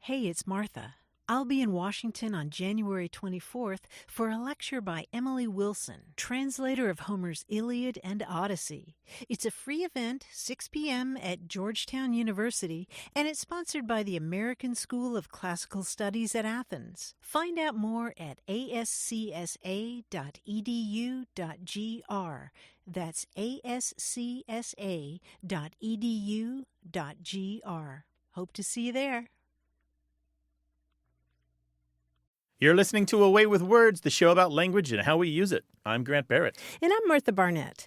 Hey, it's Martha. I'll be in Washington on January 24th for a lecture by Emily Wilson, translator of Homer's Iliad and Odyssey. It's a free event, 6 p.m. at Georgetown University, and it's sponsored by the American School of Classical Studies at Athens. Find out more at ascsa.edu.gr. That's ascsa.edu.gr. Hope to see you there. You're listening to Away with Words, the show about language and how we use it. I'm Grant Barrett. And I'm Martha Barnett.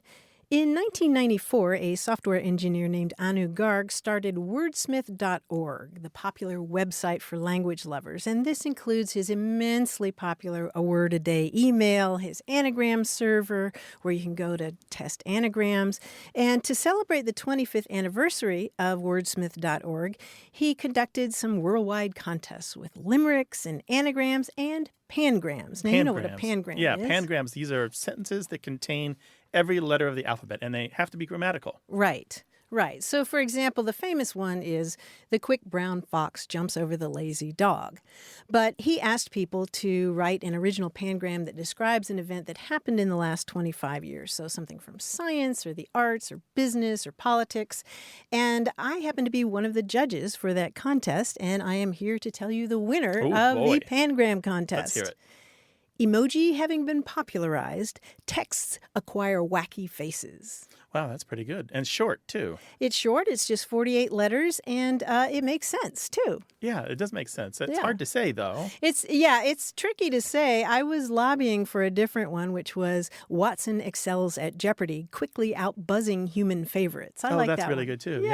In 1994, a software engineer named Anu Garg started wordsmith.org, the popular website for language lovers. And this includes his immensely popular A Word a Day email, his anagram server, where you can go to test anagrams. And to celebrate the 25th anniversary of wordsmith.org, he conducted some worldwide contests with limericks and anagrams and pangrams. Now, you know what a pangram is. Yeah, pangrams. These are sentences that contain every letter of the alphabet, and they have to be grammatical. Right. So, for example, the famous one is the quick brown fox jumps over the lazy dog. But he asked people to write an original pangram that describes an event that happened in the last 25 years. So something from science or the arts or business or politics. And I happen to be one of the judges for that contest, and I am here to tell you the winner the pangram contest. Let's hear it. Emoji having been popularized, texts acquire wacky faces. Wow, that's pretty good. And short, too. It's short. It's just 48 letters, and it makes sense, too. Yeah, it does make sense. It's hard to say, though. It's tricky to say. I was lobbying for a different one, which was Watson excels at Jeopardy, quickly outbuzzing human favorites. I like that. Oh, that's really good, too.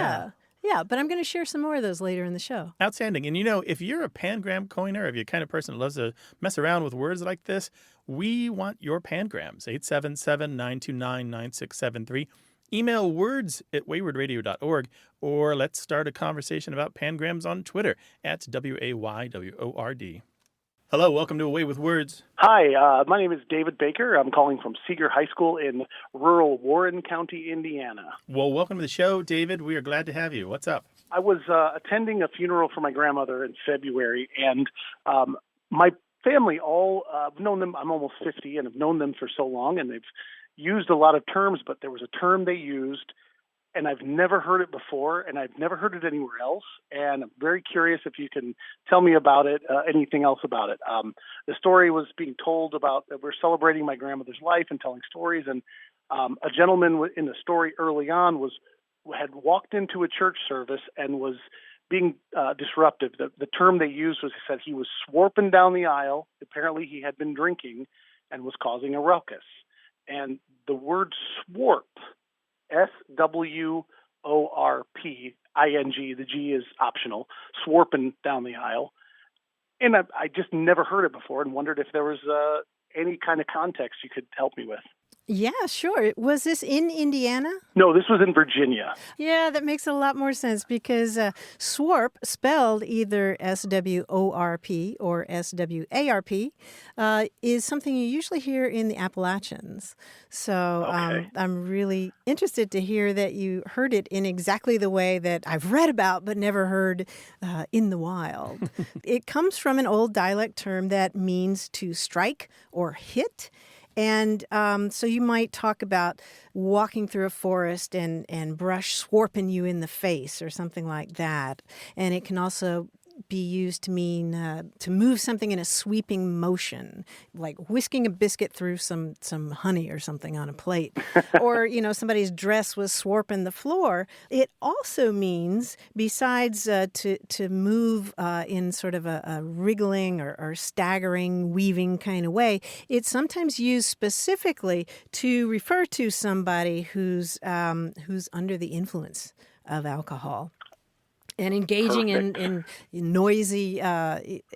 Yeah, but I'm going to share some more of those later in the show. Outstanding. And, if you're a pangram coiner, if you're the kind of person who loves to mess around with words like this, we want your pangrams, 877-929-9673. Email words@waywordradio.org, or let's start a conversation about pangrams on Twitter at WAYWORD. Hello, welcome to Away with Words. Hi, my name is David Baker. I'm calling from Seeger High School in rural Warren County, Indiana. Well, welcome to the show, David. We are glad to have you. What's up? I was attending a funeral for my grandmother in February, and my family I've known them, I'm almost 50, and I've known them for so long, and they've used a lot of terms, but there was a term they used, and I've never heard it before, and I've never heard it anywhere else, and I'm very curious if you can tell me about it, anything else about it. The story was being told about that we're celebrating my grandmother's life and telling stories, and a gentleman in the story early on had walked into a church service and was being disruptive. The term they used was, he said he was swarping down the aisle. Apparently he had been drinking and was causing a ruckus. And the word swarp, SWORPING, the G is optional, swarping down the aisle. And I just never heard it before and wondered if there was any kind of context you could help me with. Yeah, sure. Was this in Indiana? No, this was in Virginia. Yeah, that makes a lot more sense because swarp, spelled either SWORP or SWARP, is something you usually hear in the Appalachians. So I'm really interested to hear that you heard it in exactly the way that I've read about but never heard in the wild. It comes from an old dialect term that means to strike or hit. And so you might talk about walking through a forest and brush swarping you in the face or something like that. And it can also be used to mean to move something in a sweeping motion, like whisking a biscuit through some honey or something on a plate. Or, somebody's dress was swarping the floor. It also means, besides to move in sort of a wriggling or staggering, weaving kind of way, it's sometimes used specifically to refer to somebody who's under the influence of alcohol and engaging in noisy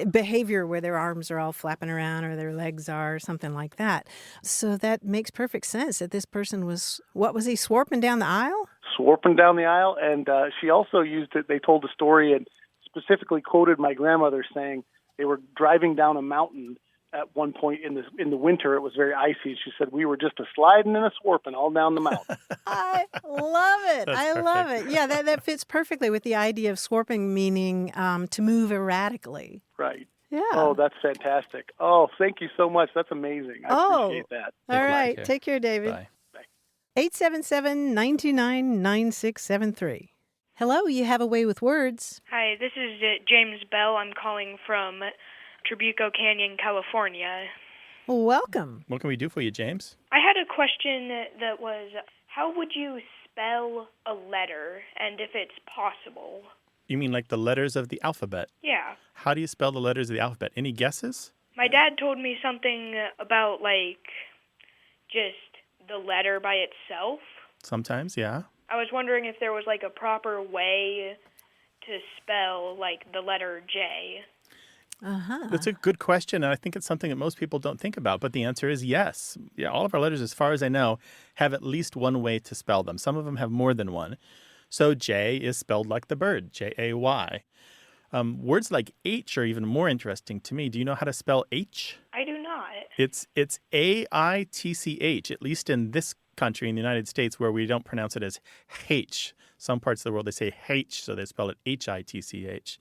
behavior where their arms are all flapping around or their legs are, or something like that. So that makes perfect sense that this person was he swarping down the aisle? Swarping down the aisle, and she also used it, they told the story and specifically quoted my grandmother saying they were driving down a mountain at one point in the winter, it was very icy. She said we were just a sliding and a swarping all down the mountain. I love it. That's I love perfect. it. Yeah, that fits perfectly with the idea of swarping, meaning to move erratically. Right. Yeah. Oh, that's fantastic. Oh, thank you so much. That's amazing. I appreciate that. All Take right. care. Take care, David. Bye. 877-929-9673. Hello, you have a way with words. Hi, this is James Bell. I'm calling from Trabuco Canyon, California. Welcome. What can we do for you, James? I had a question that was, how would you spell a letter, and if it's possible? You mean like the letters of the alphabet? Yeah. How do you spell the letters of the alphabet? Any guesses? My dad told me something about, just the letter by itself. Sometimes, yeah. I was wondering if there was, a proper way to spell, the letter J. Uh-huh. That's a good question, and I think it's something that most people don't think about, but the answer is yes. Yeah, all of our letters, as far as I know, have at least one way to spell them. Some of them have more than one. So J is spelled like the bird, J-A-Y. Words like H are even more interesting to me. Do you know how to spell H? I do not. It's A-I-T-C-H, at least in this country, in the United States, where we don't pronounce it as H. Some parts of the world, they say H, so they spell it H-I-T-C-H.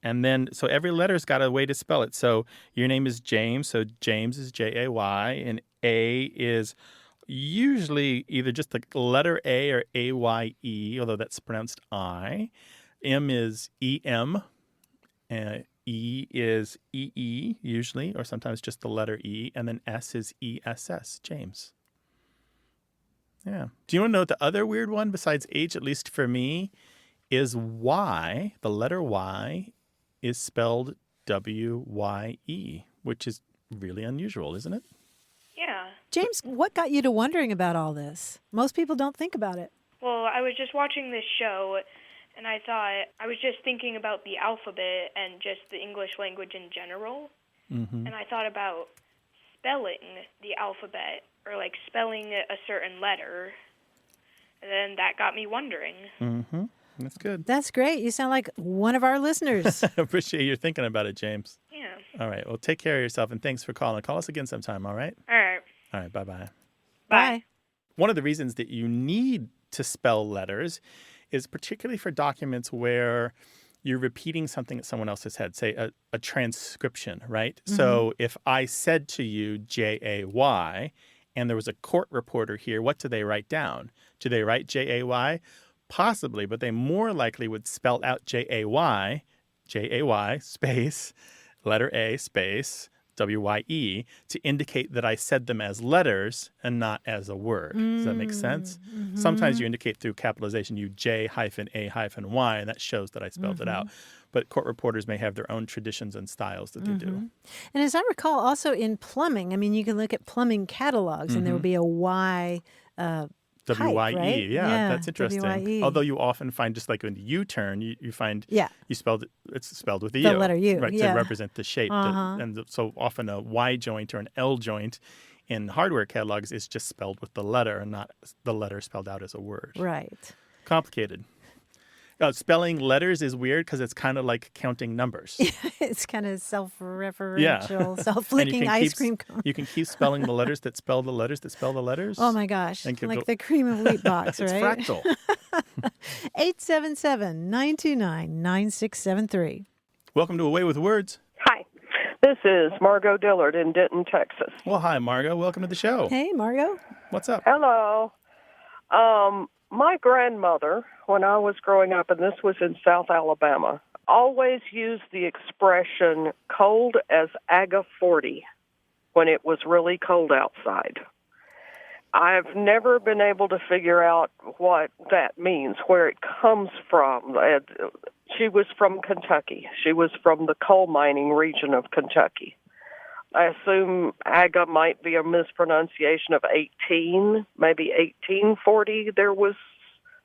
And then, so every letter's got a way to spell it. So your name is James, so James is J-A-Y, and A is usually either just the letter A or A-Y-E, although that's pronounced I. M is E-M, E is E-E, usually, or sometimes just the letter E, and then S is E-S-S, James. Yeah. Do you want to know what the other weird one besides H, at least for me, is Y? The letter Y is spelled W-Y-E, which is really unusual, isn't it? Yeah. James, what got you to wondering about all this? Most people don't think about it. Well, I was just watching this show, and I was just thinking about the alphabet and just the English language in general. Mm-hmm. And I thought about spelling the alphabet, or spelling a certain letter. And then that got me wondering. Mm-hmm. That's good. That's great. You sound like one of our listeners. I appreciate you thinking about it, James. Yeah. All right. Well, take care of yourself, and thanks for calling. Call us again sometime, all right? All right. All right. Bye-bye. Bye. One of the reasons that you need to spell letters is particularly for documents where you're repeating something that someone else has said, say a transcription, right? Mm-hmm. So if I said to you J-A-Y and there was a court reporter here, what do they write down? Do they write J-A-Y? Possibly, but they more likely would spell out J-A-Y, space, letter A, space, W-Y-E, to indicate that I said them as letters and not as a word. Does that make sense? Mm-hmm. Sometimes you indicate through capitalization, you J-A-Y, and that shows that I spelled it out. But court reporters may have their own traditions and styles that they do. And as I recall, also in plumbing, I mean, you can look at plumbing catalogs and there will be a Y W-Y-E, pipe, right? Yeah, that's interesting. W-Y-E. Although you often find, just like in the U-turn, you find you spelled it's spelled with a the U. letter U, right, yeah. to represent the shape. So often a Y joint or an L joint in hardware catalogs is just spelled with the letter and not the letter spelled out as a word. Right. Complicated. Spelling letters is weird because it's kind of like counting numbers. It's kind of self-referential, self-licking ice cream cone. You can keep spelling the letters that spell the letters that spell the letters. Oh, my gosh. Like the cream of wheat box, it's right? Fractal. 877-929-9673. Welcome to Away with Words. Hi, this is Margot Dillard in Denton, Texas. Well, hi, Margot. Welcome to the show. Hey, Margot. What's up? Hello. My grandmother, when I was growing up, and this was in South Alabama, always used the expression cold as agga forti when it was really cold outside. I've never been able to figure out what that means, where it comes from. She was from Kentucky. She was from the coal mining region of Kentucky. I assume agga might be a mispronunciation of 18, maybe 1840. There was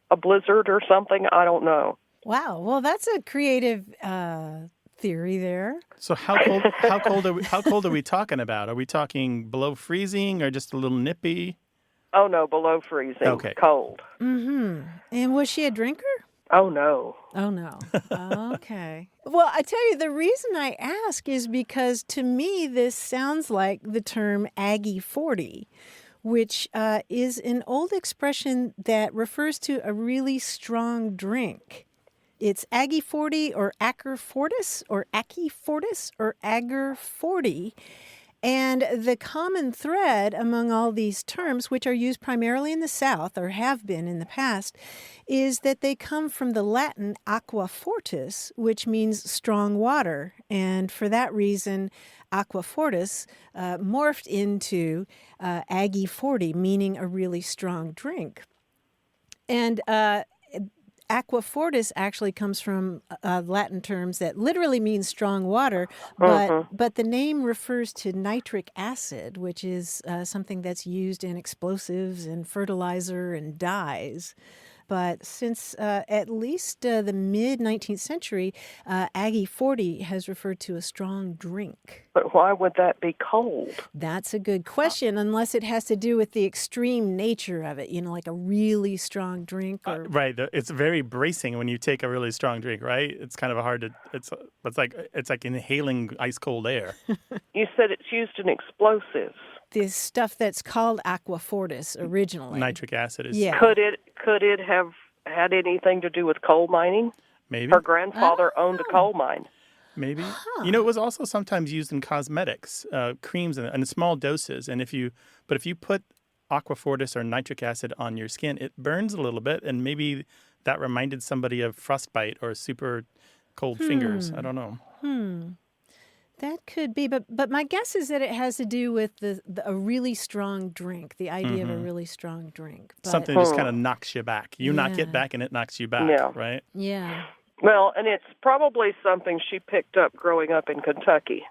a blizzard or something. I don't know. Wow. Well, that's a creative theory there. So how cold are we talking about? Are we talking below freezing or just a little nippy? Oh no, below freezing. Okay. Cold. Mm-hmm. And was she a drinker? Oh, no. Oh, no. Okay. Well, I tell you, the reason I ask is because to me, this sounds like the term Aggie 40, which is an old expression that refers to a really strong drink. It's Aggie 40 or Acker Fortis or Ackie Fortis or Agger 40. And the common thread among all these terms, which are used primarily in the South or have been in the past, is that they come from the Latin aqua fortis, which means strong water. And for that reason, aqua fortis morphed into Aggie 40, meaning a really strong drink. And aqua fortis actually comes from Latin terms that literally means strong water, but the name refers to nitric acid, which is something that's used in explosives and fertilizer and dyes. But since at least the mid-19th century, Aggie 40 has referred to a strong drink. But why would that be cold? That's a good question, unless it has to do with the extreme nature of it, like a really strong drink. Or... Right. It's very bracing when you take a really strong drink, right? It's kind of hard to, it's like inhaling ice cold air. You said it's used in explosives. This stuff that's called aqua fortis originally. Nitric acid is. Yeah. Could it have had anything to do with coal mining? Maybe. Her grandfather owned a coal mine. Maybe. Huh. It was also sometimes used in cosmetics, creams in small doses. And if you put aqua fortis or nitric acid on your skin, it burns a little bit, and maybe that reminded somebody of frostbite or super cold fingers. I don't know. That could be, but my guess is that it has to do with a really strong drink, the idea of a really strong drink. But, something that just kind of knocks you back. You knock it back, and it knocks you back, right? Yeah. Well, and it's probably something she picked up growing up in Kentucky.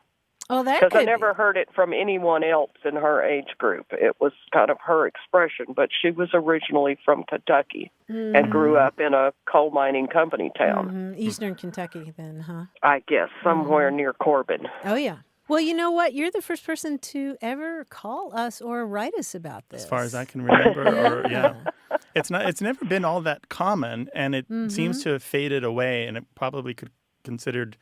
Oh, that because could I never heard it from anyone else in her age group. It was kind of her expression, but she was originally from Kentucky and grew up in a coal mining company town. Eastern Kentucky, then, huh? I guess somewhere near Corbin. Oh yeah. Well, you know what? You're the first person to ever call us or write us about this. As far as I can remember, it's never been all that common, and it seems to have faded away, and it probably could considered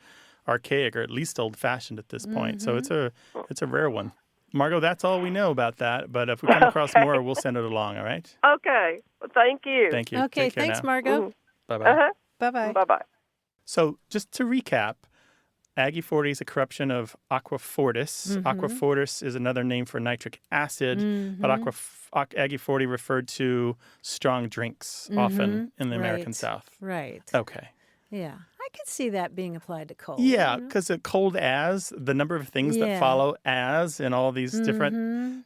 archaic or at least old-fashioned at this point. So it's a rare one. Margot, that's all we know about that. But if we come across more, we'll send it along. All right. Okay. Well, thank you. Thank you. Okay. Take care Thanks, now. Margot. Bye-bye. Bye-bye. Bye-bye. So just to recap, Aggie 40 is a corruption of aqua fortis. Aqua fortis is another name for nitric acid, but Aggie 40 referred to strong drinks often in the American South. Right. Okay. Yeah. I could see that being applied to cold. Yeah, because cold as, the number of things that follow as in all these different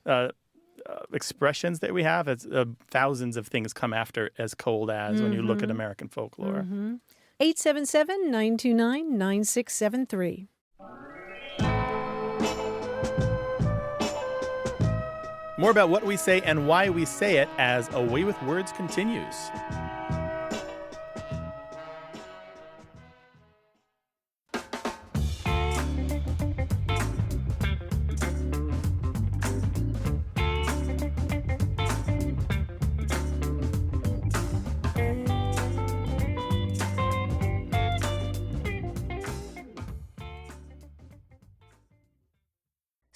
expressions that we have, it's, thousands of things come after as cold as when you look at American folklore. 877-929-9673. More about what we say and why we say it as A Way with Words continues.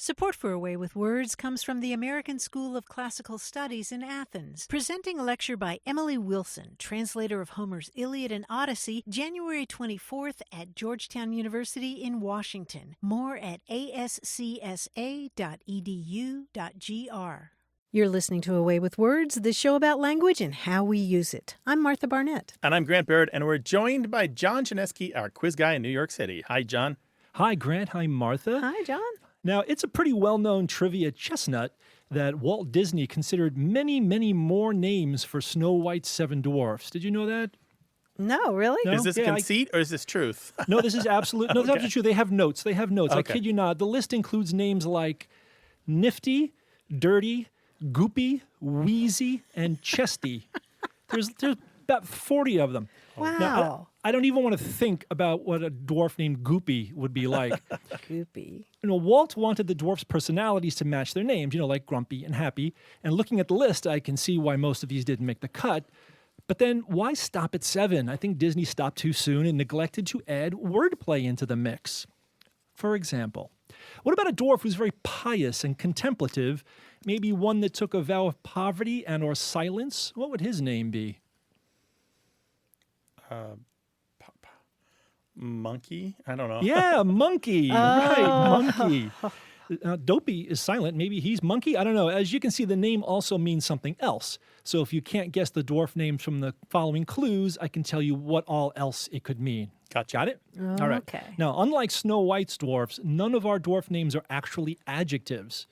Support for A Way with Words comes from the American School of Classical Studies in Athens, presenting a lecture by Emily Wilson, translator of Homer's Iliad and Odyssey, January 24th at Georgetown University in Washington. More at ascsa.edu.gr. You're listening to A Way with Words, the show about language and how we use it. I'm Martha Barnett. And I'm Grant Baird, and we're joined by John Chinesky, our quiz guy in New York City. Hi, John. Hi, Grant. Hi, Martha. Hi, John. Now, it's a pretty well-known trivia chestnut that Walt Disney considered many, many more names for Snow White's Seven Dwarfs. Did you know that? No, really? No? Is this conceit or is this truth? No, this is absolute. No, that's true. They have notes. Okay. I kid you not. The list includes names like Nifty, Dirty, Goopy, Wheezy, and Chesty. There's about 40 of them. Wow. Now, I don't even want to think about what a dwarf named Goopy would be like. Goopy. Walt wanted the dwarfs' personalities to match their names, like Grumpy and Happy. And looking at the list, I can see why most of these didn't make the cut. But then why stop at 7? I think Disney stopped too soon and neglected to add wordplay into the mix. For example, what about a dwarf who's very pious and contemplative, maybe one that took a vow of poverty and or silence? What would his name be? Monkey? I don't know. Yeah, monkey. Right, monkey. Dopey is silent. Maybe he's monkey. I don't know. As you can see, the name also means something else. So if you can't guess the dwarf names from the following clues, I can tell you what all else it could mean. Gotcha. Got it? Oh, All right. okay. Now, unlike Snow White's dwarfs, none of our dwarf names are actually adjectives.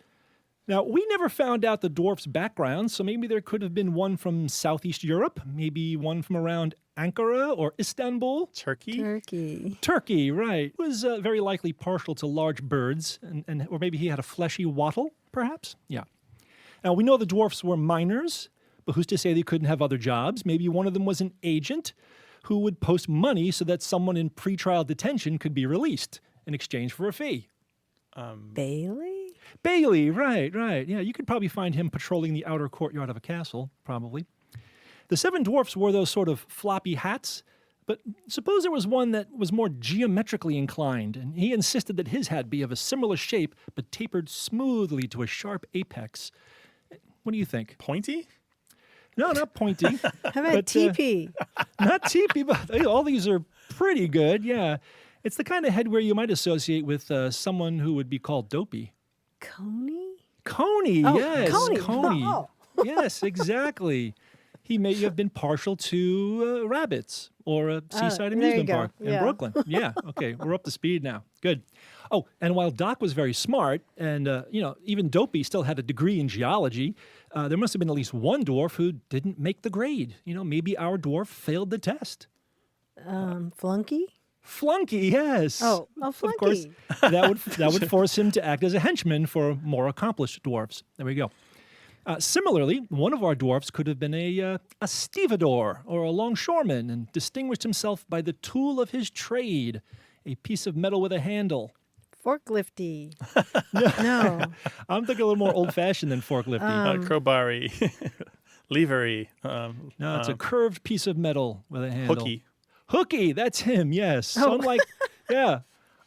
Now, we never found out the dwarf's background, so maybe there could have been one from Southeast Europe, maybe one from around Ankara or Istanbul. Turkey? Turkey, right. Was very likely partial to large birds, or maybe he had a fleshy wattle, perhaps? Yeah. Now, we know the dwarfs were miners, but who's to say they couldn't have other jobs? Maybe one of them was an agent who would post money so that someone in pretrial detention could be released in exchange for a fee. Bailey? Bailey, right. Yeah, you could probably find him patrolling the outer courtyard of a castle, probably. The 7 dwarfs wore those sort of floppy hats, but suppose there was one that was more geometrically inclined, and he insisted that his hat be of a similar shape, but tapered smoothly to a sharp apex. What do you think? Pointy? No, not pointy. How about TP? Not teepee, but all these are pretty good, yeah. It's the kind of head wear you might associate with someone who would be called dopey. Coney? Coney, Oh, yes. Coney. Oh. Yes, exactly. He may have been partial to rabbits or a seaside amusement park in Brooklyn. Yeah, okay, we're up to speed now. Good. Oh, and while Doc was very smart, and even Dopey still had a degree in geology, there must have been at least one dwarf who didn't make the grade. Maybe our dwarf failed the test. Flunky? Flunky, yes. Oh, Flunky. Of course, that would force him to act as a henchman for more accomplished dwarfs. There we go. Similarly, one of our dwarfs could have been a stevedore or a longshoreman and distinguished himself by the tool of his trade, a piece of metal with a handle. Forklifty. No. I'm thinking a little more old-fashioned than forklifty. Crowbar-y. Lever-y. No, it's a curved piece of metal with a handle. Hooky. Hooky, that's him, yes. Oh.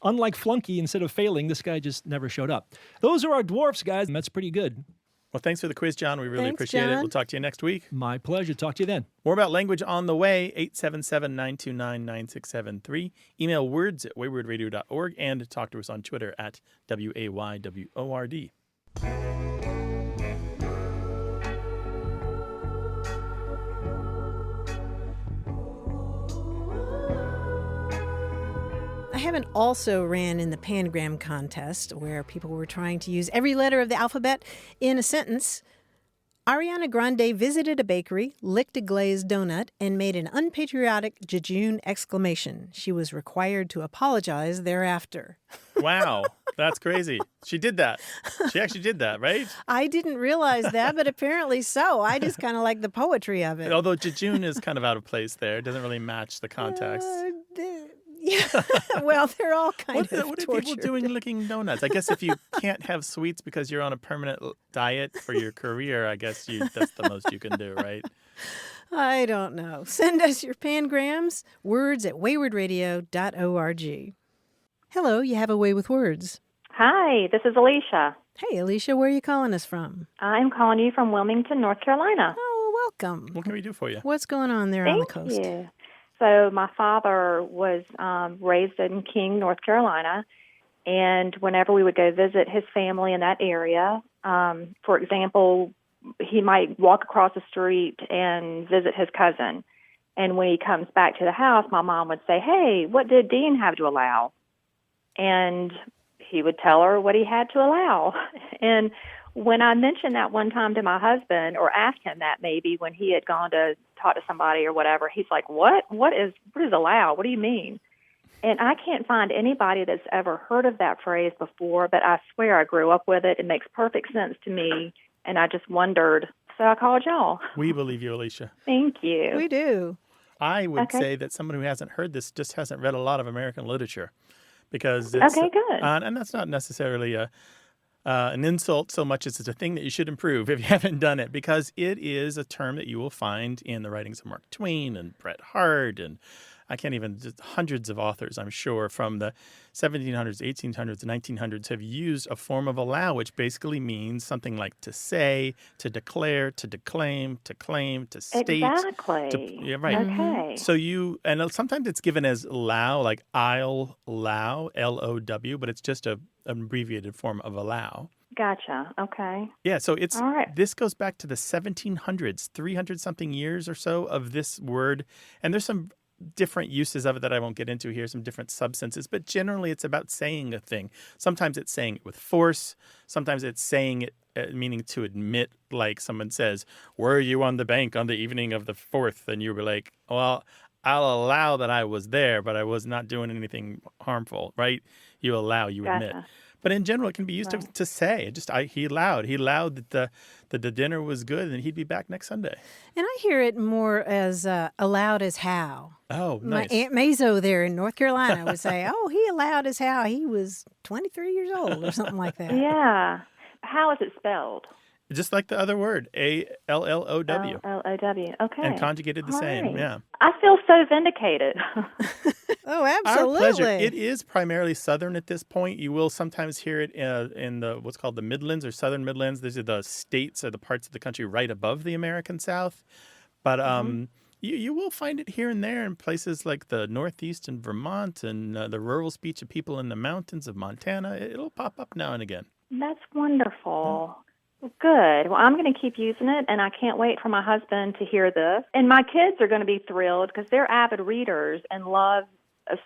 Unlike Flunky, instead of failing, this guy just never showed up. Those are our dwarfs, guys, and that's pretty good. Well, thanks for the quiz, John. We really Thanks, appreciate it. John. We'll talk to you next week. My pleasure. Talk to you then. More about language on the way, 877-929-9673. Email words@waywardradio.org and talk to us on Twitter at WAYWORD. I haven't also ran in the pangram contest where people were trying to use every letter of the alphabet in a sentence. Ariana Grande visited a bakery, licked a glazed donut, and made an unpatriotic jejune exclamation. She was required to apologize thereafter. Wow, that's crazy. She did that. She actually did that, right? I didn't realize that, but apparently so. I just kind of like the poetry of it. Although jejune is kind of out of place there. It doesn't really match the context. Yeah, well, they're all kind of What are tortured. people doing licking donuts? I guess if you can't have sweets because you're on a permanent diet for your career, I guess that's the most you can do, right? I don't know. Send us your pangrams, words@waywardradio.org. Hello, you have a way with words. Hi, this is Alicia. Hey, Alicia, where are you calling us from? I'm calling you from Wilmington, North Carolina. Oh, welcome. What can we do for you? What's going on there on the coast? Thank you. So my father was raised in King, North Carolina, and whenever we would go visit his family in that area, for example, he might walk across the street and visit his cousin. And when he comes back to the house, my mom would say, "Hey, what did Dean have to allow?" And he would tell her what he had to allow. And when I mentioned that one time to my husband, or asked him that maybe when he had gone to talk to somebody or whatever, he's like, what is allow? What do you mean? And I can't find anybody that's ever heard of that phrase before, but I swear I grew up with it. It makes perfect sense to me, and I just wondered, so I called y'all. We believe you, Alicia. Thank you. We do. I would say that someone who hasn't heard this just hasn't read a lot of American literature, because it's, Okay, good. and that's not necessarily an insult so much as it's a thing that you should improve if you haven't done it, because it is a term that you will find in the writings of Mark Twain and Bret Harte and just hundreds of authors, I'm sure, from the 1700s, 1800s, 1900s have used a form of allow, which basically means something like to say, to declare, to declaim, to claim, to state. Exactly. Yeah, right. Okay. So and sometimes it's given as allow, like I'll allow, L-O-W, but it's just an abbreviated form of allow. Gotcha. Okay. Yeah, so All right. this goes back to the 1700s, 300-something years or so of this word. And there's some different uses of it that I won't get into here, some different substances, but generally it's about saying a thing. Sometimes it's saying it with force. Sometimes it's saying it, meaning to admit, like someone says, were you on the bank on the evening of the 4th? And you were like, well, I'll allow that I was there, but I was not doing anything harmful, right? You allow, you admit. But in general, it can be used to say. He allowed that the dinner was good and he'd be back next Sunday. And I hear it more as allowed as how. Oh, nice. My Aunt Mazo there in North Carolina would say, oh, he allowed as how he was 23 years old or something like that. Yeah. How is it spelled? Just like the other word, A-L-L-O-W. L-O-W. Okay. And conjugated the same, right. yeah. I feel so vindicated. Oh, absolutely. Our pleasure. It is primarily Southern at this point. You will sometimes hear it in the what's called the Midlands or Southern Midlands. These are the states or the parts of the country right above the American South. But you will find it here and there in places like the Northeast and Vermont and the rural speech of people in the mountains of Montana. It'll pop up now and again. That's wonderful. Good. Well, I'm going to keep using it, and I can't wait for my husband to hear this. And my kids are going to be thrilled because they're avid readers and love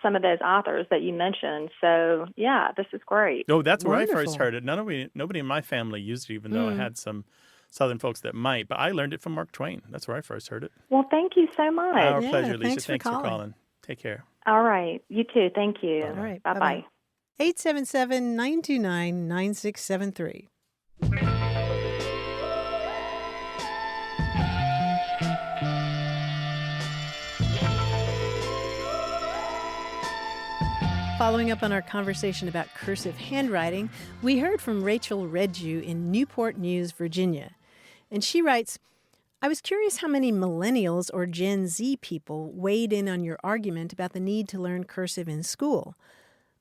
some of those authors that you mentioned. So, yeah, this is great. No, that's where Wonderful. I first heard it. Nobody in my family used it, even though I had some Southern folks that might. But I learned it from Mark Twain. That's where I first heard it. Well, thank you so much. Our pleasure, Lisa. Thanks for calling. Take care. All right. You too. Thank you. All right. Bye-bye. 877-929-9673. Following up on our conversation about cursive handwriting, we heard from Rachel Redju in Newport News, Virginia. And she writes, I was curious how many millennials or Gen Z people weighed in on your argument about the need to learn cursive in school.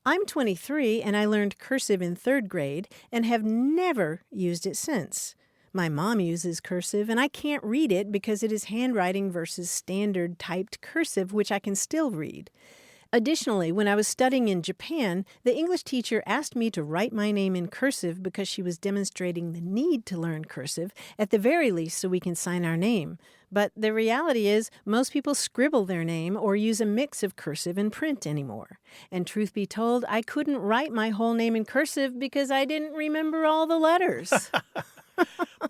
I'm 23 and I learned cursive in 3rd grade and have never used it since. My mom uses cursive and I can't read it because it is handwriting versus standard typed cursive, which I can still read. Additionally, when I was studying in Japan, the English teacher asked me to write my name in cursive because she was demonstrating the need to learn cursive, at the very least so we can sign our name. But the reality is, most people scribble their name or use a mix of cursive and print anymore. And truth be told, I couldn't write my whole name in cursive because I didn't remember all the letters.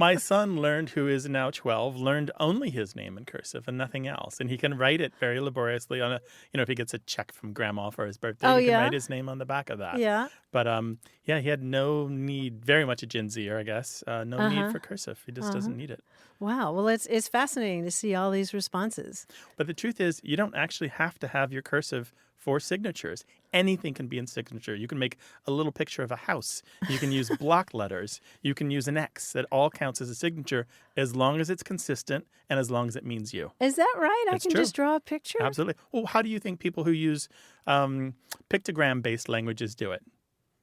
My son who is now 12, learned only his name in cursive and nothing else. And he can write it very laboriously on if he gets a check from grandma for his birthday, he can write his name on the back of that. Yeah. But he had no need, very much a Gen Zer, I guess, no need for cursive. He just doesn't need it. Wow. Well, it's fascinating to see all these responses. But the truth is, you don't actually have to have your cursive for signatures. Anything can be in signature. You can make a little picture of a house. You can use block letters. You can use an X. That all counts as a signature as long as it's consistent and as long as it means you. Is that right? It's I can true. just draw a picture? Absolutely. Well, how do you think people who use pictogram-based languages do it?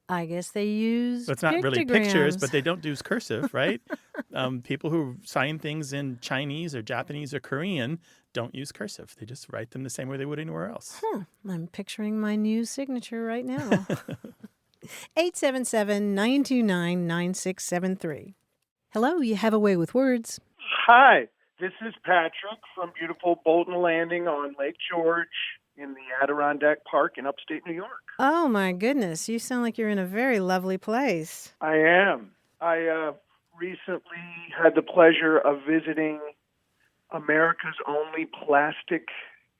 I guess they use So it's not really pictures, pictograms. but they don't use cursive, right? People who sign things in Chinese or Japanese or Korean don't use cursive. They just write them the same way they would anywhere else. I'm picturing my new signature right now. 877-929-9673. Hello, you have a way with words. Hi, this is Patrick from beautiful Bolton Landing on Lake George in the Adirondack Park in upstate New York. Oh, my goodness. You sound like you're in a very lovely place. I am. I recently had the pleasure of visiting America's only plastic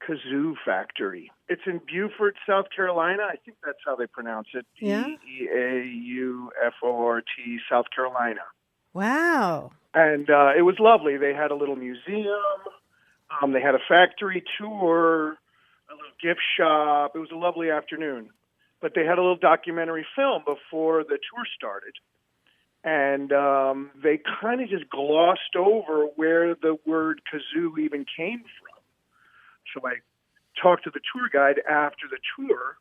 kazoo factory. It's in Beaufort, South Carolina. I think that's how they pronounce it. Yeah? Beaufort, South Carolina. Wow. And it was lovely. They had a little museum. They had a factory tour, a little gift shop. It was a lovely afternoon. But they had a little documentary film before the tour started. And they kind of just glossed over where the word kazoo even came from. So I talked to the tour guide after the tour,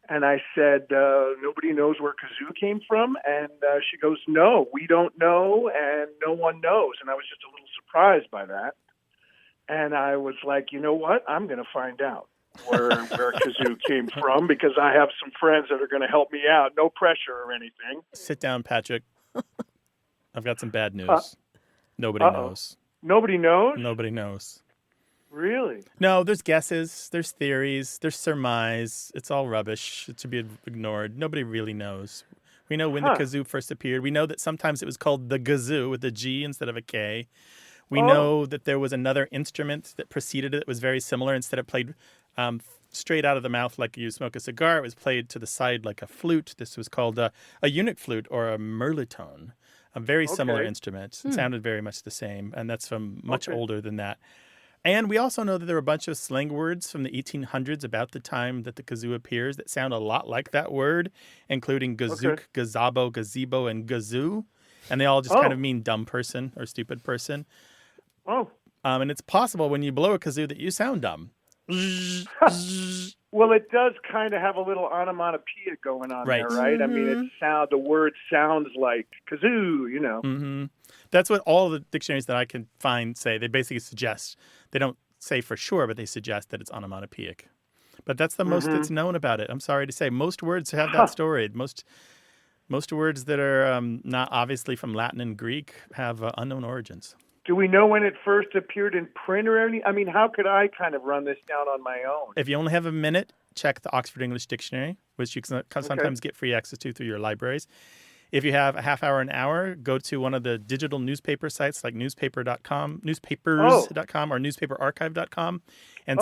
and I said, nobody knows where kazoo came from? And she goes, no, we don't know, and no one knows. And I was just a little surprised by that. And I was like, you know what? I'm going to find out where kazoo came from, because I have some friends that are going to help me out. No pressure or anything. Sit down, Patrick. I've got some bad news. Nobody knows. Nobody knows? Nobody knows. Really? No, there's guesses, there's theories, there's surmise. It's all rubbish. It should be ignored. Nobody really knows. We know when the kazoo first appeared. We know that sometimes it was called the gazoo with a G instead of a K. We know that there was another instrument that preceded it that was very similar. Instead of played straight out of the mouth like you smoke a cigar, it was played to the side like a flute. This was called a eunuch flute or a merlitone, a very similar instrument. It sounded very much the same, and that's from much older than that. And we also know that there were a bunch of slang words from the 1800s about the time that the kazoo appears that sound a lot like that word, including gazook, gazabo, gazebo, and gazoo. And they all just kind of mean dumb person or stupid person. And it's possible when you blow a kazoo that you sound dumb. Well, it does kind of have a little onomatopoeia going on there, right? Mm-hmm. I mean, the word sounds like kazoo, you know. Mm-hmm. That's what all the dictionaries that I can find say. They basically suggest. They don't say for sure, but they suggest that it's onomatopoeic. But that's the most that's known about it. I'm sorry to say. Most words have that story. Most words that are not obviously from Latin and Greek have unknown origins. Do we know when it first appeared in print or any? I mean, how could I kind of run this down on my own? If you only have a minute, check the Oxford English Dictionary, which you can sometimes get free access to through your libraries. If you have a half hour, an hour, go to one of the digital newspaper sites like newspapers.com or newspaperarchive.com and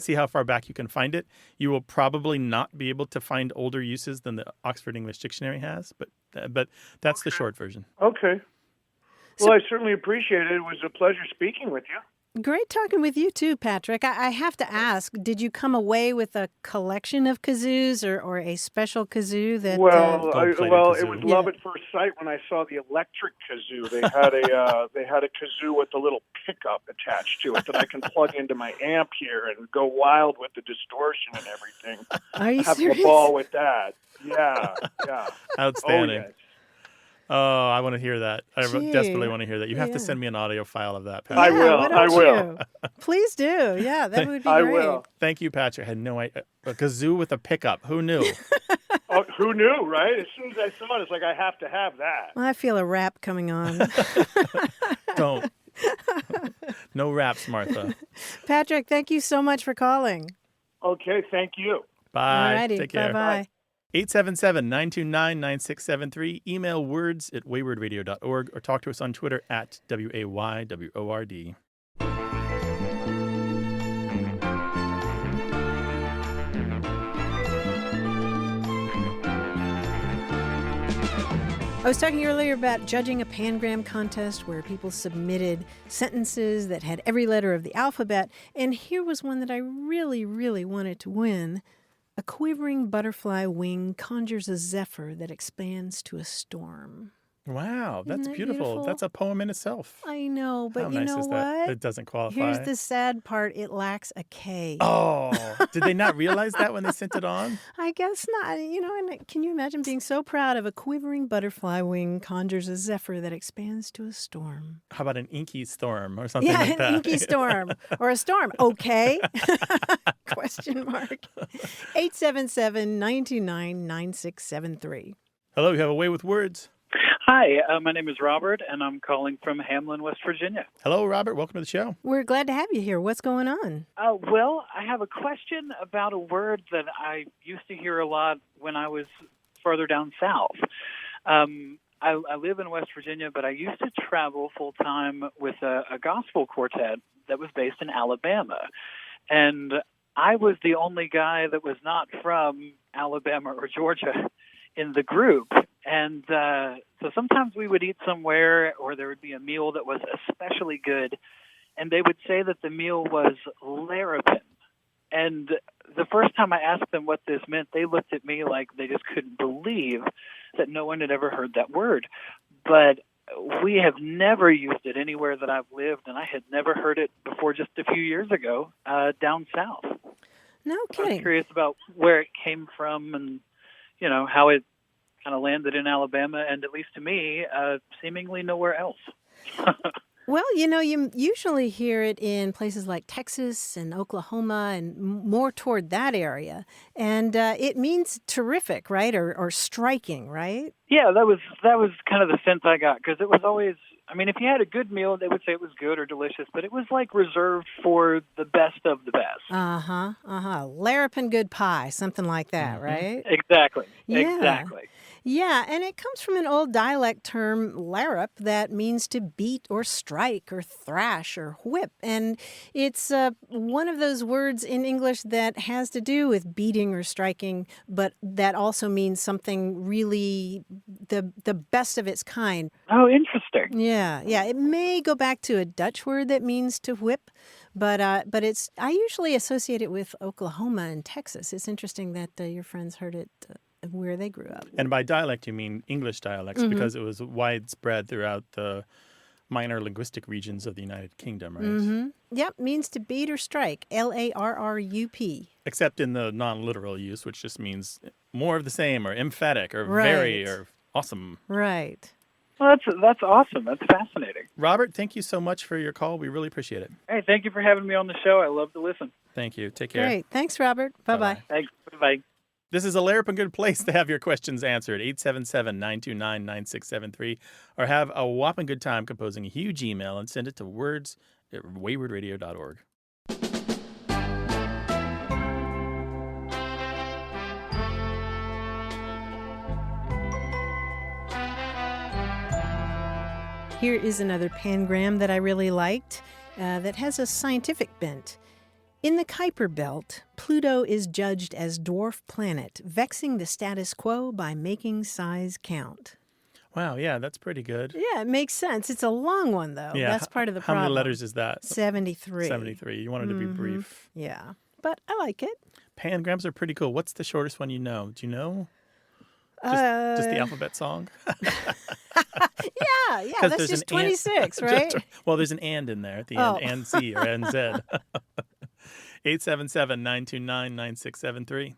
see how far back you can find it. You will probably not be able to find older uses than the Oxford English Dictionary has, but that's the short version. Okay. Well, I certainly appreciate it. It was a pleasure speaking with you. Great talking with you, too, Patrick. I have to ask, did you come away with a collection of kazoos or a special kazoo that... it was love at first sight when I saw the electric kazoo. They had a kazoo with a little pickup attached to it that I can plug into my amp here and go wild with the distortion and everything. Are you serious? Have a ball with that. Yeah. Outstanding. Oh, yes. Oh, I want to hear that. I desperately want to hear that. You have to send me an audio file of that, Patrick. I will. Please do. Yeah, that would be I great. will. Thank you, Patrick. I had no idea. A kazoo with a pickup. Who knew? Who knew, right? As soon as I saw it, it's like, I have to have that. I feel a rap coming on. Don't. No raps, Martha. Patrick, thank you so much for calling. Okay, thank you. Bye. Alrighty, Take care. Bye-bye. 877-929-9673. Email words@waywardradio.org or talk to us on Twitter at WAYWORD. I was talking earlier about judging a pangram contest where people submitted sentences that had every letter of the alphabet, and here was one that I really, really wanted to win. A quivering butterfly wing conjures a zephyr that expands to a storm. Wow, that's Isn't that beautiful. That's a poem in itself. I know, but How you nice know is that? what? It doesn't qualify. Here's the sad part. It lacks a K. Oh, did they not realize that when they sent it on? I guess not. And can you imagine being so proud of a quivering butterfly wing conjures a zephyr that expands to a storm? How about an inky storm or something like that? Yeah, an inky storm or a storm. Okay? Question mark. 877-929-9673. Hello, you have a way with words. Hi, my name is Robert, and I'm calling from Hamlin, West Virginia. Hello, Robert. Welcome to the show. We're glad to have you here. What's going on? Well, I have a question about a word that I used to hear a lot when I was further down south. I live in West Virginia, but I used to travel full-time with a gospel quartet that was based in Alabama. And I was the only guy that was not from Alabama or Georgia in the group. And so sometimes we would eat somewhere, or there would be a meal that was especially good, and they would say that the meal was larruping. And the first time I asked them what this meant, they looked at me like they just couldn't believe that no one had ever heard that word. but we have never used it anywhere that I've lived, and I had never heard it before just a few years ago down south. No I was kidding. curious about where it came from and, how it kind of landed in Alabama, and at least to me, seemingly nowhere else. Well, you usually hear it in places like Texas and Oklahoma and more toward that area. And it means terrific, right? Or striking, right? Yeah, that was kind of the sense I got, because it was always, if you had a good meal, they would say it was good or delicious, but it was like reserved for the best of the best. Larruping good pie, something like that, right? Exactly. Yeah. Exactly. Yeah, and it comes from an old dialect term, larrup, that means to beat or strike or thrash or whip. And it's one of those words in English that has to do with beating or striking, but that also means something really the best of its kind. Oh, interesting. Yeah. It may go back to a Dutch word that means to whip, but I usually associate it with Oklahoma and Texas. It's interesting that your friends heard it where they grew up. And by dialect, you mean English dialects, because it was widespread throughout the minor linguistic regions of the United Kingdom, right? Yep, means to beat or strike, LARRUP. Except in the non-literal use, which just means more of the same, or emphatic, or Right. very, or awesome. Right. Well, that's awesome. That's fascinating. Robert, thank you so much for your call. We really appreciate it. Hey, thank you for having me on the show. I love to listen. Thank you. Take care. Great. Thanks, Robert. Bye-bye. Thanks. Bye. This is a larruping good place to have your questions answered, 877-929-9673, or have a whopping good time composing a huge email and send it to words@waywardradio.org. Here is another pangram that I really liked that has a scientific bent. In the Kuiper Belt, Pluto is judged as dwarf planet, vexing the status quo by making size count. Wow, yeah, that's pretty good. Yeah, it makes sense. It's a long one, though. Yeah, That's part of the problem. How many letters is that? 73. 73. You wanted to be brief. Yeah, but I like it. Pangrams are pretty cool. What's the shortest one you know? Do you know? Just the alphabet song? Yeah, that's just 26, right? Well, there's an and in there at the end, and C or NZ. 877-929-9673.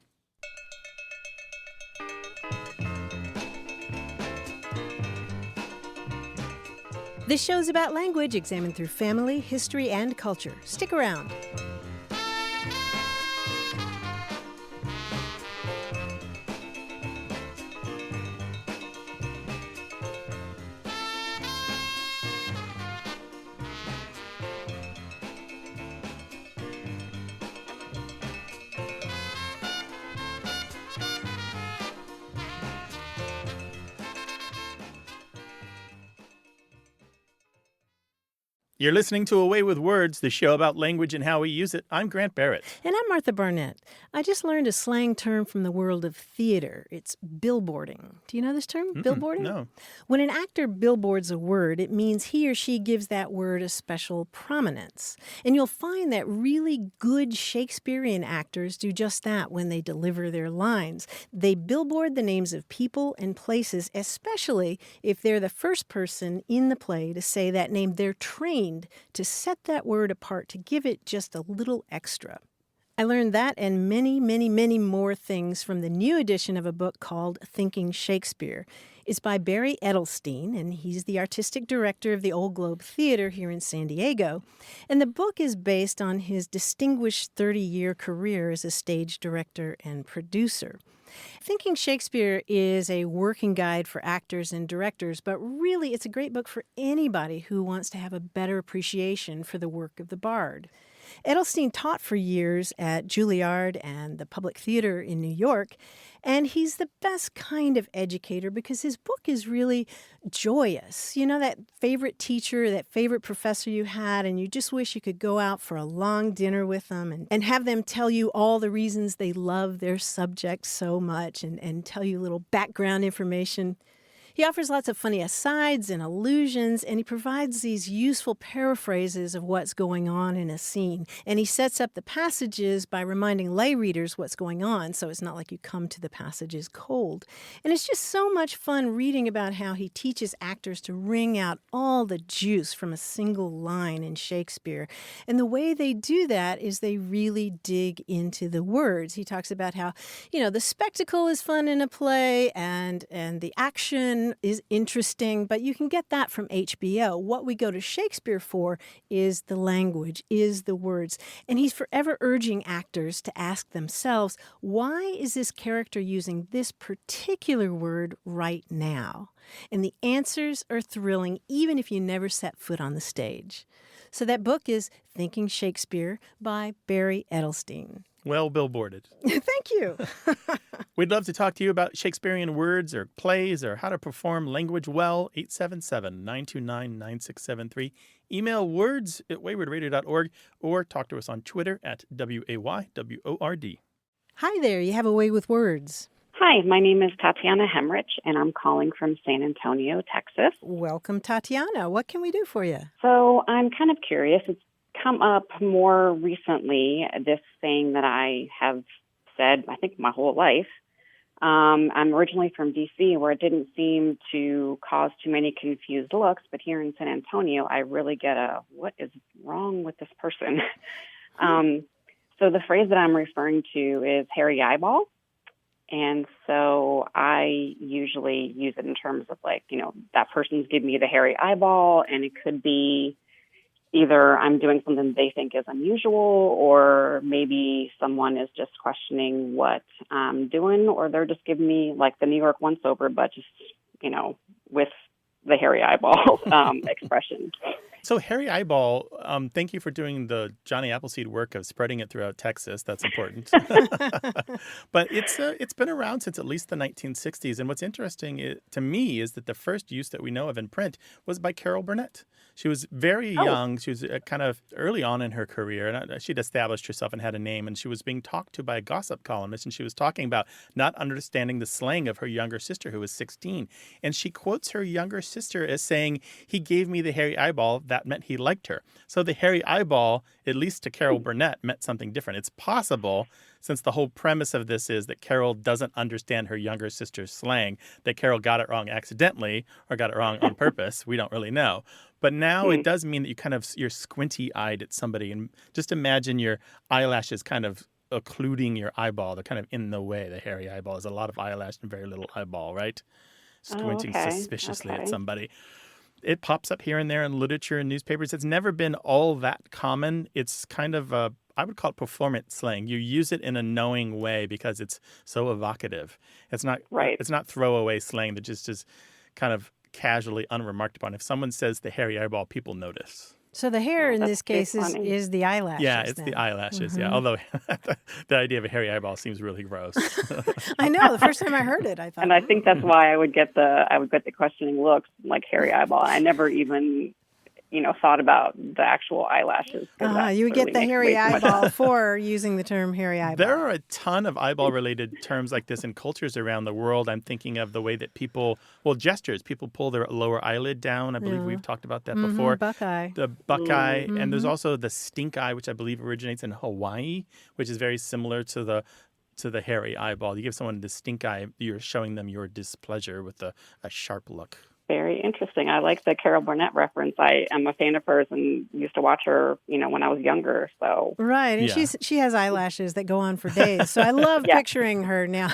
This show's about language examined through family, history, and culture. Stick around. You're listening to Away with Words, the show about language and how we use it. I'm Grant Barrett. And I'm Martha Barnett. I just learned a slang term from the world of theater. It's billboarding. Do you know this term, billboarding? No. When an actor billboards a word, it means he or she gives that word a special prominence. And you'll find that really good Shakespearean actors do just that when they deliver their lines. They billboard the names of people and places, especially if they're the first person in the play to say that name. They're trained to set that word apart, to give it just a little extra. I learned that and many, many, many more things from the new edition of a book called Thinking Shakespeare. It's by Barry Edelstein, and he's the artistic director of the Old Globe Theater here in San Diego. And the book is based on his distinguished 30-year career as a stage director and producer. Thinking Shakespeare is a working guide for actors and directors, but really it's a great book for anybody who wants to have a better appreciation for the work of the bard. Edelstein taught for years at Juilliard and the Public Theater in New York, and he's the best kind of educator because his book is really joyous. You know, that favorite teacher, that favorite professor you had, and you just wish you could go out for a long dinner with them and have them tell you all the reasons they love their subject so much and tell you little background information. He offers lots of funny asides and allusions, and he provides these useful paraphrases of what's going on in a scene. And he sets up the passages by reminding lay readers what's going on, so it's not like you come to the passages cold. And it's just so much fun reading about how he teaches actors to wring out all the juice from a single line in Shakespeare. And the way they do that is they really dig into the words. He talks about how, the spectacle is fun in a play and the action is interesting, but you can get that from HBO. What we go to Shakespeare for is the language, is the words. And he's forever urging actors to ask themselves, why is this character using this particular word right now? And the answers are thrilling, even if you never set foot on the stage. So that book is Thinking Shakespeare by Barry Edelstein. Well billboarded. Thank you. We'd love to talk to you about Shakespearean words or plays or how to perform language well. 877-929-9673. Email words@waywardradio.org or talk to us on Twitter at WAYWORD. Hi there. You have a way with words. Hi, my name is Tatiana Hemrich, and I'm calling from San Antonio, Texas. Welcome, Tatiana. What can we do for you? So I'm kind of curious. It's come up more recently, this saying that I have said, I think, my whole life. I'm originally from D.C., where it didn't seem to cause too many confused looks, but here in San Antonio, I really get what is wrong with this person? So the phrase that I'm referring to is hairy eyeball. And so I usually use it in terms of that person's giving me the hairy eyeball, and it could be either I'm doing something they think is unusual, or maybe someone is just questioning what I'm doing, or they're just giving me like the New York once-over, but just, with the hairy eyeball expression. So hairy eyeball, thank you for doing the Johnny Appleseed work of spreading it throughout Texas. That's important. But it's been around since at least the 1960s. And what's interesting to me is that the first use that we know of in print was by Carol Burnett. She was very young. She was kind of early on in her career. And she'd established herself and had a name. And she was being talked to by a gossip columnist. And she was talking about not understanding the slang of her younger sister, who was 16. And she quotes her younger sister as saying, "He gave me the hairy eyeball. That meant he liked her." So the hairy eyeball, at least to Carol Burnett, meant something different. It's possible, since the whole premise of this is that Carol doesn't understand her younger sister's slang, that Carol got it wrong accidentally or got it wrong on purpose. We don't really know. But now it does mean that you're squinty-eyed at somebody. And just imagine your eyelashes kind of occluding your eyeball. They're kind of in the way. The hairy eyeball is a lot of eyelash and very little eyeball, right? Squinting suspiciously at somebody. It pops up here and there in literature and newspapers. It's never been all that common. It's kind of I would call it performance slang. You use it in a knowing way because it's so evocative. It's not It's not throwaway slang that just is kind of casually unremarked upon. If someone says the hairy eyeball, people notice. So the hair in this case is the eyelashes. Yeah, it's the eyelashes, yeah. Although the idea of a hairy eyeball seems really gross. I know. The first time I heard it, I thought. And I think that's why I would get the questioning looks, like hairy eyeball. I never even thought about the actual eyelashes. You would get the hairy eyeball for using the term hairy eyeball. There are a ton of eyeball-related terms like this in cultures around the world. I'm thinking of the way that gestures. People pull their lower eyelid down. I believe we've talked about that before. Buckeye. The buckeye. And there's also the stink eye, which I believe originates in Hawaii, which is very similar to the hairy eyeball. You give someone the stink eye, you're showing them your displeasure with a sharp look. Very interesting. I like the Carol Burnett reference. I am a fan of hers and used to watch her, when I was younger. So right, and she has eyelashes that go on for days. So I love picturing her now.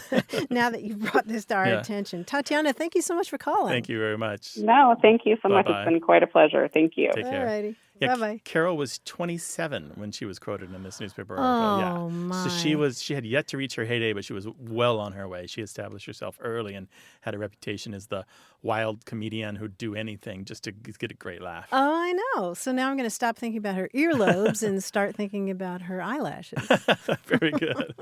Now that you've brought this to our attention, Tatiana, thank you so much for calling. Thank you very much. No, thank you so much. It's been quite a pleasure. Thank you. Take care. All righty. Yeah, bye-bye. Carol was 27 when she was quoted in this newspaper article. Oh, my. So she had yet to reach her heyday, but she was well on her way. She established herself early and had a reputation as the wild comedian who'd do anything just to get a great laugh. Oh, I know. So now I'm going to stop thinking about her earlobes and start thinking about her eyelashes. Very good.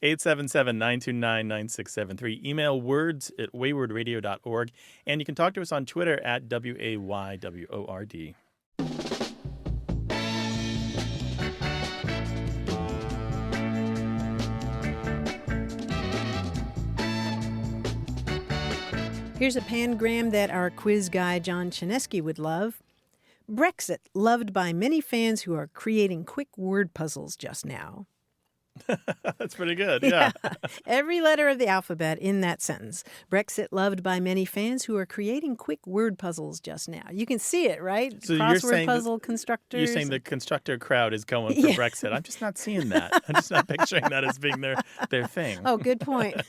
877-929-9673. Email words@waywardradio.org. And you can talk to us on Twitter at WAYWORD. Here's a pangram that our quiz guy John Chinesky would love. Brexit, loved by many fans who are creating quick word puzzles just now. That's pretty good, yeah. Every letter of the alphabet in that sentence. Brexit, loved by many fans who are creating quick word puzzles just now. You can see it, right? So Crossword puzzle constructors. You're saying the constructor crowd is going for Brexit. I'm just not seeing that. I'm just not picturing that as being their thing. Oh, good point.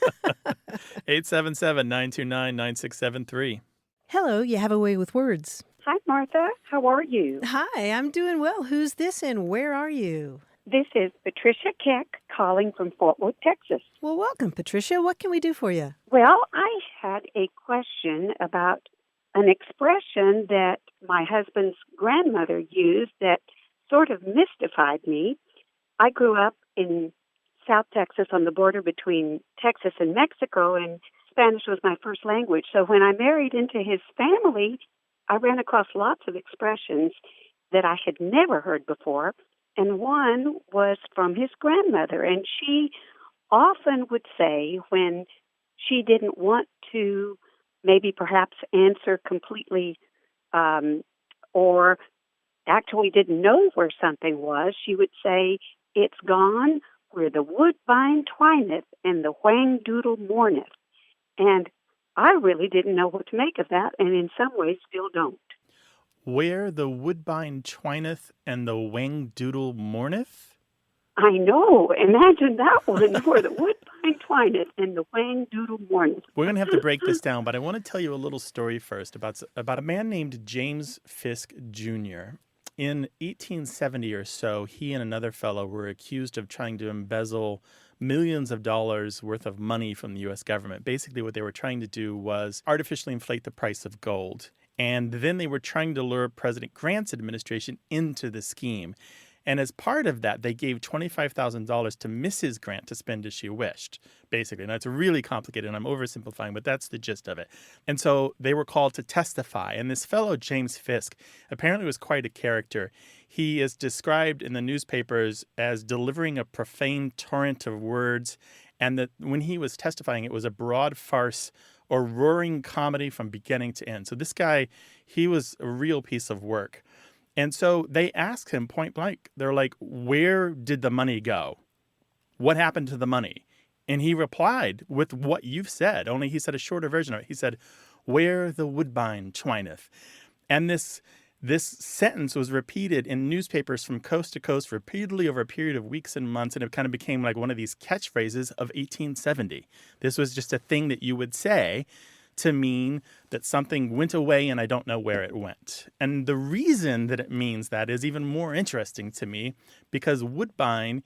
877-929-9673. Hello, you have a way with words. Hi, Martha. How are you? Hi, I'm doing well. Who's this and where are you? This is Patricia Keck calling from Fort Worth, Texas. Well, welcome, Patricia. What can we do for you? Well, I had a question about an expression that my husband's grandmother used that sort of mystified me. I grew up in South Texas on the border between Texas and Mexico, and Spanish was my first language. So when I married into his family, I ran across lots of expressions that I had never heard before. And one was from his grandmother, and she often would say when she didn't want to maybe perhaps answer completely or actually didn't know where something was, she would say, "It's gone where the woodbine twineth and the whang-doodle mourneth." And I really didn't know what to make of that, and in some ways still don't. Where the woodbine twineth and the whang-doodle mourneth? I know. Imagine that one, where the woodbine twineth and the whang-doodle mourneth. We're going to have to break this down, but I want to tell you a little story first about a man named James Fisk Jr. In 1870 or so, he and another fellow were accused of trying to embezzle millions of dollars worth of money from the U.S. government. Basically, what they were trying to do was artificially inflate the price of gold. And then they were trying to lure President Grant's administration into the scheme. And as part of that, they gave $25,000 to Mrs. Grant to spend as she wished, basically. Now, it's really complicated, and I'm oversimplifying, but that's the gist of it. And so they were called to testify. And this fellow, James Fisk, apparently was quite a character. He is described in the newspapers as delivering a profane torrent of words, and that when he was testifying, it was a broad farce or roaring comedy from beginning to end. So this guy, he was a real piece of work. And so they asked him point blank, they're like, "Where did the money go? What happened to the money?" And he replied with what you've said, only he said a shorter version of it. He said, "Where the woodbine twineth." And this sentence was repeated in newspapers from coast to coast repeatedly over a period of weeks and months, and it kind of became like one of these catchphrases of 1870. This was just a thing that you would say to mean that something went away and I don't know where it went. And the reason that it means that is even more interesting to me, because woodbine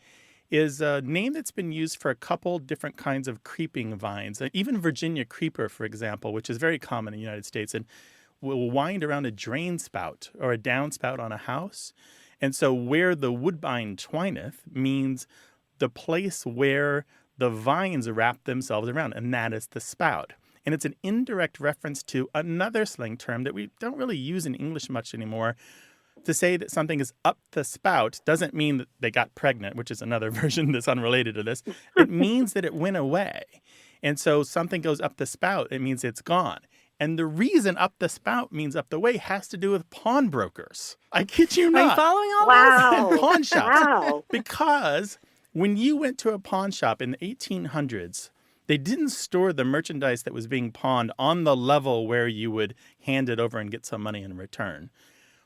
is a name that's been used for a couple different kinds of creeping vines. Even Virginia creeper, for example, which is very common in the United States, and will wind around a drain spout or a downspout on a house. And so where the woodbine twineth means the place where the vines wrap themselves around, and that is the spout. And it's an indirect reference to another slang term that we don't really use in English much anymore. To say that something is up the spout doesn't mean that they got pregnant, which is another version that's unrelated to this. It means that it went away. And so something goes up the spout, it means it's gone. And the reason up the spout means up the way has to do with pawnbrokers. I kid you not. Are you following all Wow. this? Pawn shops. Wow. Because when you went to a pawn shop in the 1800s, they didn't store the merchandise that was being pawned on the level where you would hand it over and get some money in return.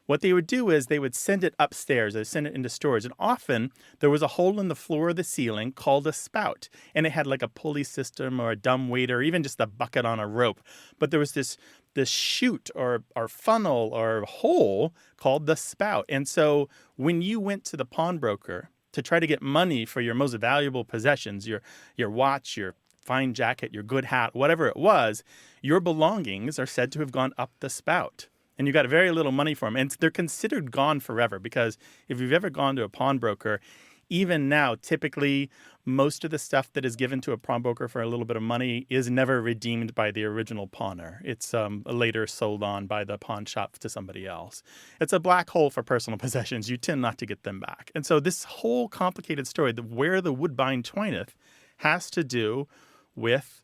What they would do is they would send it upstairs. They would send it into storage. And often there was a hole in the floor of the ceiling called a spout. And it had like a pulley system or a dumbwaiter or even just a bucket on a rope. But there was this chute or funnel or hole called the spout. And so when you went to the pawnbroker to try to get money for your most valuable possessions, your watch, your fine jacket, your good hat, whatever it was, your belongings are said to have gone up the spout. And you got very little money for them. And they're considered gone forever because if you've ever gone to a pawnbroker, even now, typically, most of the stuff that is given to a pawnbroker for a little bit of money is never redeemed by the original pawner. It's later sold on by the pawn shop to somebody else. It's a black hole for personal possessions. You tend not to get them back. And so this whole complicated story, where the woodbine twineth, has to do with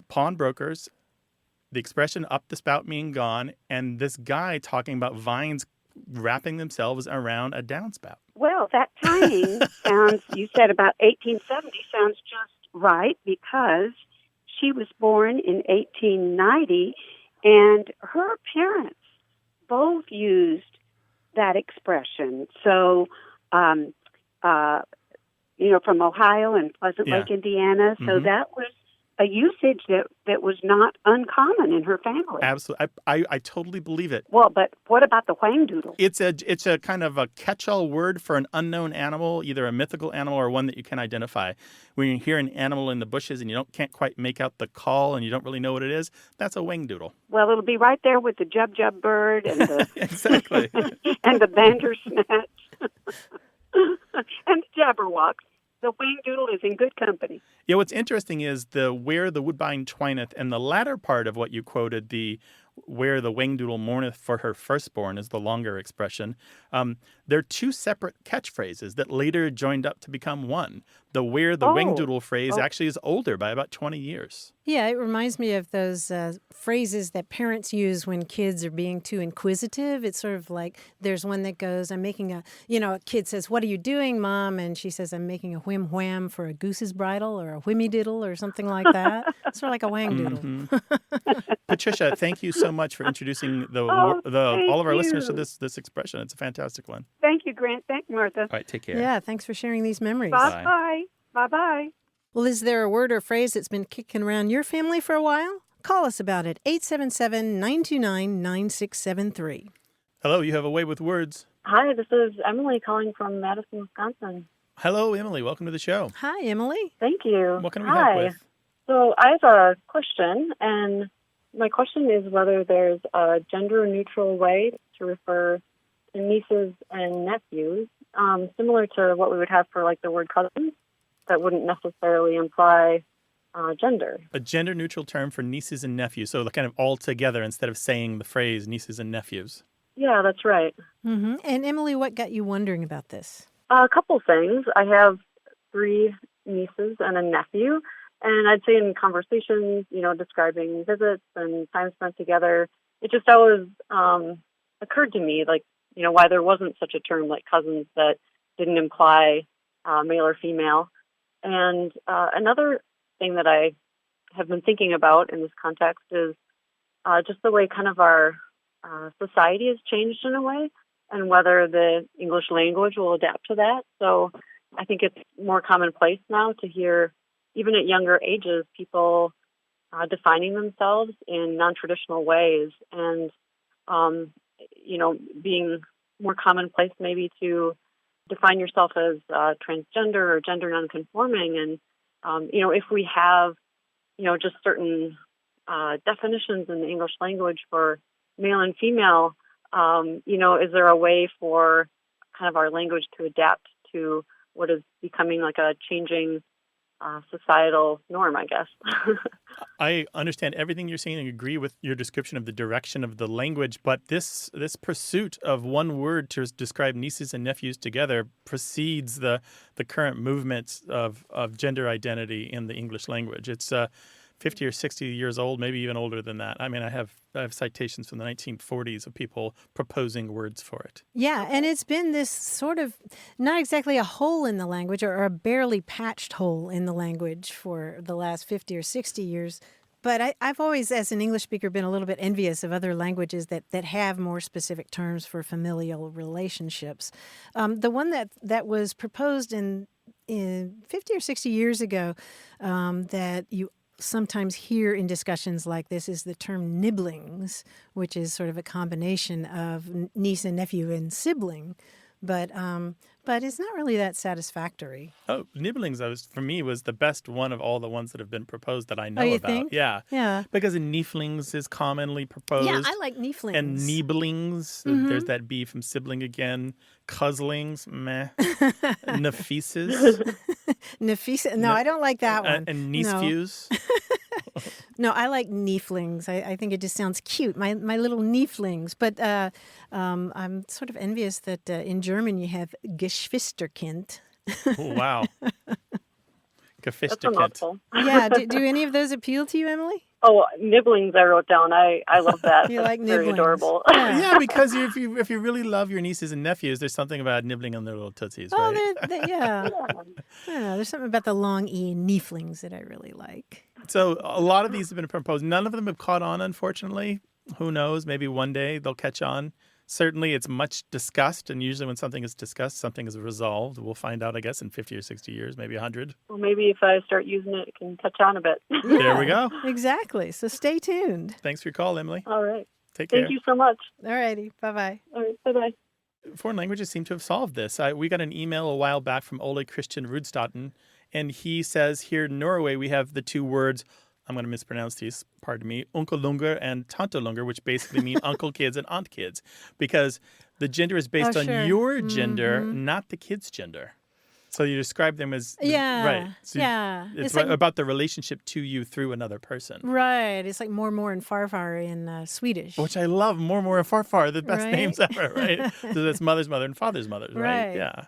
pawnbrokers. the expression up the spout meaning gone, and this guy talking about vines wrapping themselves around a downspout. Well, that timing sounds, you said about 1870, sounds just right because she was born in 1890 and her parents both used that expression. So, from Ohio and Pleasant Lake, Indiana. So that was a usage that was not uncommon in her family. Absolutely. I totally believe it. Well, but what about the whangdoodle? It's a kind of a catch-all word for an unknown animal, either a mythical animal or one that you can identify. When you hear an animal in the bushes and you can't quite make out the call and you don't really know what it is, that's a whangdoodle. Well, it'll be right there with the jub bird and the exactly and the bandersnatch and the jabberwock. The whangdoodle is in good company. Yeah, what's interesting is where the woodbine twineth, and the latter part of what you quoted, the where the whangdoodle mourneth for her firstborn is the longer expression. They're two separate catchphrases that later joined up to become one. The where the whangdoodle phrase actually is older by about 20 years. Yeah, it reminds me of those phrases that parents use when kids are being too inquisitive. It's sort of like there's one that goes, I'm making a kid says, what are you doing, Mom? And she says, I'm making a whim-wham for a goose's bridle or a whimmy-diddle or something like that. It's sort of like a whangdoodle. Mm-hmm. Patricia, thank you so much for introducing all of our listeners to this expression. It's a fantastic one. Thank you, Grant. Thank you, Martha. All right, take care. Yeah, thanks for sharing these memories. Bye-bye. Bye-bye. Well, is there a word or phrase that's been kicking around your family for a while? Call us about it, 877-929-9673. Hello, you have a way with words. Hi, this is Emily calling from Madison, Wisconsin. Hello, Emily. Welcome to the show. Hi, Emily. Thank you. What can we help with? So I have a question, and my question is whether there's a gender-neutral way to refer to nieces and nephews, similar to what we would have for like the word cousins, that wouldn't necessarily imply gender. A gender-neutral term for nieces and nephews, so kind of all together instead of saying the phrase nieces and nephews. Yeah, that's right. Mm-hmm. And Emily, what got you wondering about this? A couple things. I have 3 nieces and a nephew, and I'd say in conversations, describing visits and time spent together, it just always occurred to me, why there wasn't such a term like cousins that didn't imply male or female. And another thing that I have been thinking about in this context is just the way kind of our society has changed in a way, and whether the English language will adapt to that. So I think it's more commonplace now to hear, even at younger ages, people defining themselves in non-traditional ways, and being more commonplace maybe to define yourself as transgender or gender nonconforming. And if we have just certain definitions in the English language for male and female, is there a way for kind of our language to adapt to what is becoming like a changing societal norm, I guess? I understand everything you're saying and agree with your description of the direction of the language, but this pursuit of one word to describe nieces and nephews together precedes the current movements of gender identity in the English language. It's 50 or 60 years old, maybe even older than that. I mean, I have citations from the 1940s of people proposing words for it. Yeah, and it's been this sort of, not exactly a hole in the language or a barely patched hole in the language for the last 50 or 60 years. But I've always, as an English speaker, been a little bit envious of other languages that have more specific terms for familial relationships. The one that was proposed in 50 or 60 years ago that you sometimes hear in discussions like this is the term Niblings, which is sort of a combination of niece and nephew and sibling, but it's not really that satisfactory. Oh, Niblings, for me, was the best one of all the ones that have been proposed that I know you about. Think? Yeah. Yeah. Because Nieflings is commonly proposed. Yeah, I like Nieflings. And Niblings, there's that B from sibling again. Couslings, meh. Nepheses. Nefisa, no, I don't like that one. And niece-fews. No, I like Nieflings. I think it just sounds cute. My little Nieflings. But I'm sort of envious that in German you have Geschwisterkind. Oh, wow. That's a Geschwisterkind. mouthful. Yeah. Do any of those appeal to you, Emily? Oh, Niblings I wrote down. I love that. You like very Niblings. adorable. Yeah, because if you really love your nieces and nephews, there's something about nibbling on their little tootsies, right? Oh, yeah. Yeah, there's something about the long E in Nieflings that I really like. So a lot of these have been proposed. None of them have caught on, unfortunately. Who knows? Maybe one day they'll catch on. Certainly, it's much discussed, and usually when something is discussed, something is resolved. We'll find out, I guess, in 50 or 60 years, maybe 100. Well, maybe if I start using it, it can catch on a bit. There we go. Exactly. So stay tuned. Thanks for your call, Emily. All right. Take care. Thank you so much. All righty. Bye-bye. All right. Bye-bye. Foreign languages seem to have solved this. We got an email a while back from Ole Christian Rudstaten, and he says here in Norway we have the two words, I'm going to mispronounce these, pardon me, onkelunger and tantelunger, which basically mean uncle kids and aunt kids, because the gender is based on your gender, not the kid's gender. So you describe them as right. So it's like, about the relationship to you through another person. Right. It's like mormor and farfar in Swedish. Which I love. Mormor and farfar, the best names ever, right? So that's mother's mother and father's mother, right? Yeah.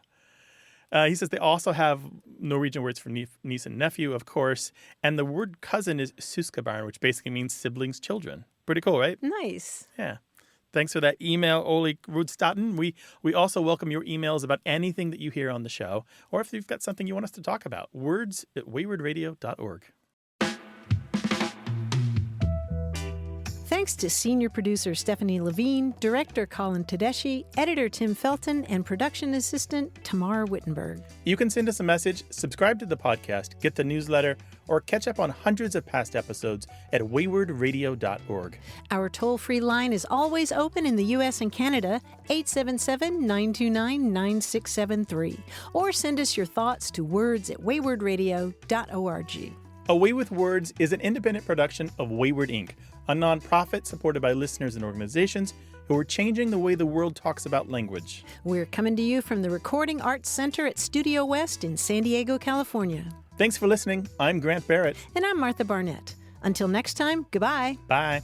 He says they also have Norwegian words for niece and nephew, of course. And the word cousin is søskenbarn, which basically means siblings, children. Pretty cool, right? Nice. Yeah. Thanks for that email, Ole Rudstaten. We also welcome your emails about anything that you hear on the show, or if you've got something you want us to talk about. words@waywardradio.org. Thanks to senior producer Stephanie Levine, director Colin Tedeschi, editor Tim Felton, and production assistant Tamar Wittenberg. You can send us a message, subscribe to the podcast, get the newsletter, or catch up on hundreds of past episodes at waywardradio.org. Our toll-free line is always open in the U.S. and Canada, 877-929-9673. Or send us your thoughts to words@waywardradio.org. A Way with Words is an independent production of Wayward Inc., a nonprofit supported by listeners and organizations who are changing the way the world talks about language. We're coming to you from the Recording Arts Center at Studio West in San Diego, California. Thanks for listening. I'm Grant Barrett. And I'm Martha Barnett. Until next time, goodbye. Bye.